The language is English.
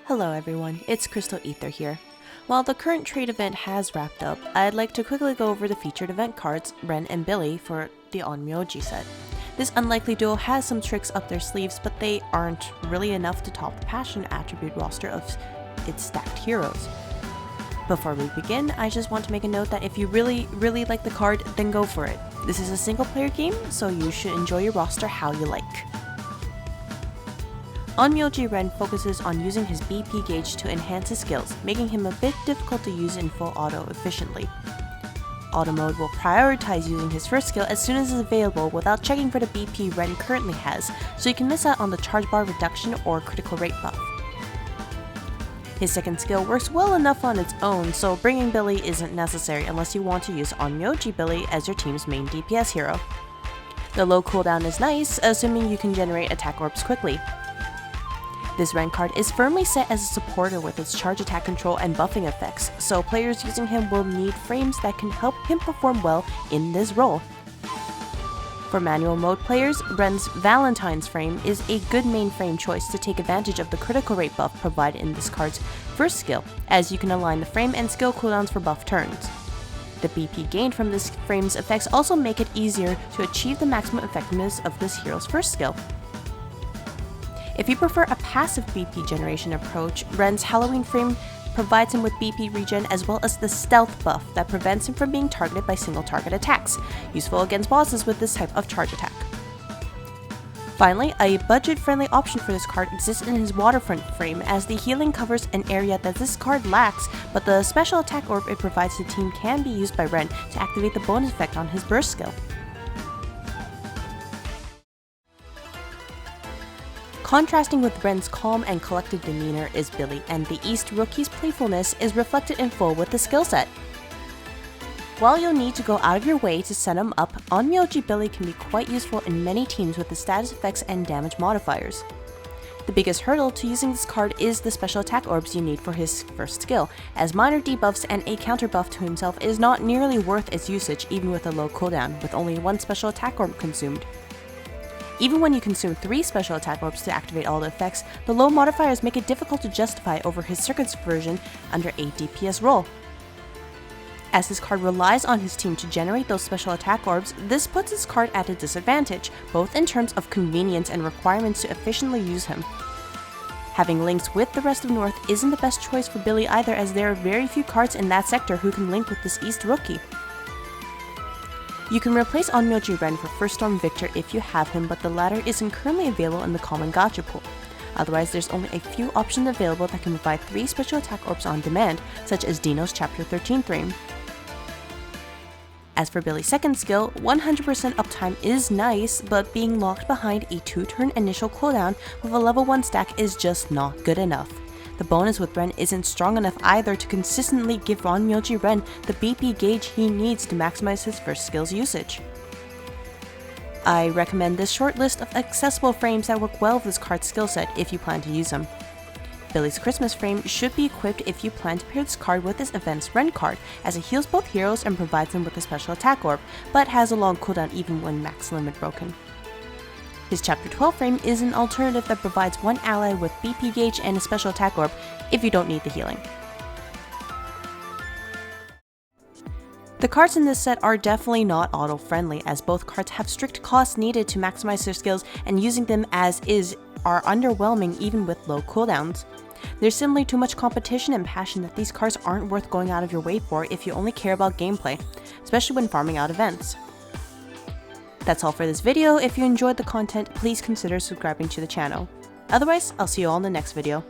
Hello everyone, it's Crystal Ether here. While the current trade event has wrapped up, I'd like to quickly go over the featured event cards, Ren and Billy, for the ONMYOU set. This unlikely duo has some tricks up their sleeves, but they aren't really enough to top the passion attribute roster of its stacked heroes. Before we begin, I just want to make a note that if you really like the card, then go for it. This is a single player game, so you should enjoy your roster how you like. ONMYOU Ren focuses on using his BP gauge to enhance his skills, making him a bit difficult to use in full auto efficiently. Auto mode will prioritize using his first skill as soon as it's available without checking for the BP Ren currently has, so you can miss out on the charge bar reduction or critical rate buff. His second skill works well enough on its own, so bringing Billy isn't necessary unless you want to use ONMYOU Billy as your team's main DPS hero. The low cooldown is nice, assuming you can generate attack orbs quickly. This Ren card is firmly set as a supporter with its charge attack control and buffing effects, so players using him will need frames that can help him perform well in this role. For manual mode players, Ren's Valentine's frame is a good main frame choice to take advantage of the critical rate buff provided in this card's first skill, as you can align the frame and skill cooldowns for buff turns. The BP gained from this frame's effects also make it easier to achieve the maximum effectiveness of this hero's first skill. If you prefer a passive BP generation approach, Ren's Halloween frame provides him with BP regen as well as the stealth buff that prevents him from being targeted by single target attacks, useful against bosses with this type of charge attack. Finally, a budget-friendly option for this card exists in his waterfront frame, as the healing covers an area that this card lacks, but the special attack orb it provides the team can be used by Ren to activate the bonus effect on his burst skill. Contrasting with Ren's calm and collected demeanor is Billy, and the East rookie's playfulness is reflected in full with the skill set. While you'll need to go out of your way to set him up, ONMYOU Billy can be quite useful in many teams with the status effects and damage modifiers. The biggest hurdle to using this card is the special attack orbs you need for his first skill, as minor debuffs and a counter buff to himself is not nearly worth its usage even with a low cooldown, with only one special attack orb consumed. Even when you consume 3 special attack orbs to activate all the effects, the low modifiers make it difficult to justify over his circuits version under a DPS role. As this card relies on his team to generate those special attack orbs, this puts his card at a disadvantage, both in terms of convenience and requirements to efficiently use him. Having links with the rest of North isn't the best choice for Billy either, as there are very few cards in that sector who can link with this East rookie. You can replace ONMYOU Ren for First Storm Victor if you have him, but the latter isn't currently available in the common gacha pool. Otherwise, there's only a few options available that can provide 3 special attack orbs on demand, such as Dino's Chapter 13 frame. As for Billy's second skill, 100% uptime is nice, but being locked behind a 2-turn initial cooldown with a level 1 stack is just not good enough. The bonus with Ren isn't strong enough either to consistently give ONMYOU Ren the BP gauge he needs to maximize his first skill's usage. I recommend this short list of accessible frames that work well with this card's skill set if you plan to use them. Billy's Christmas frame should be equipped if you plan to pair this card with this event's Ren card, as it heals both heroes and provides them with a special attack orb, but has a long cooldown even when max limit broken. His Chapter 12 frame is an alternative that provides one ally with BP gauge and a special attack orb if you don't need the healing. The cards in this set are definitely not auto-friendly, as both cards have strict costs needed to maximize their skills, and using them as is are underwhelming even with low cooldowns. There's simply too much competition and passion that these cards aren't worth going out of your way for if you only care about gameplay, especially when farming out events. That's all for this video. If you enjoyed the content, please consider subscribing to the channel. Otherwise, I'll see you all in the next video.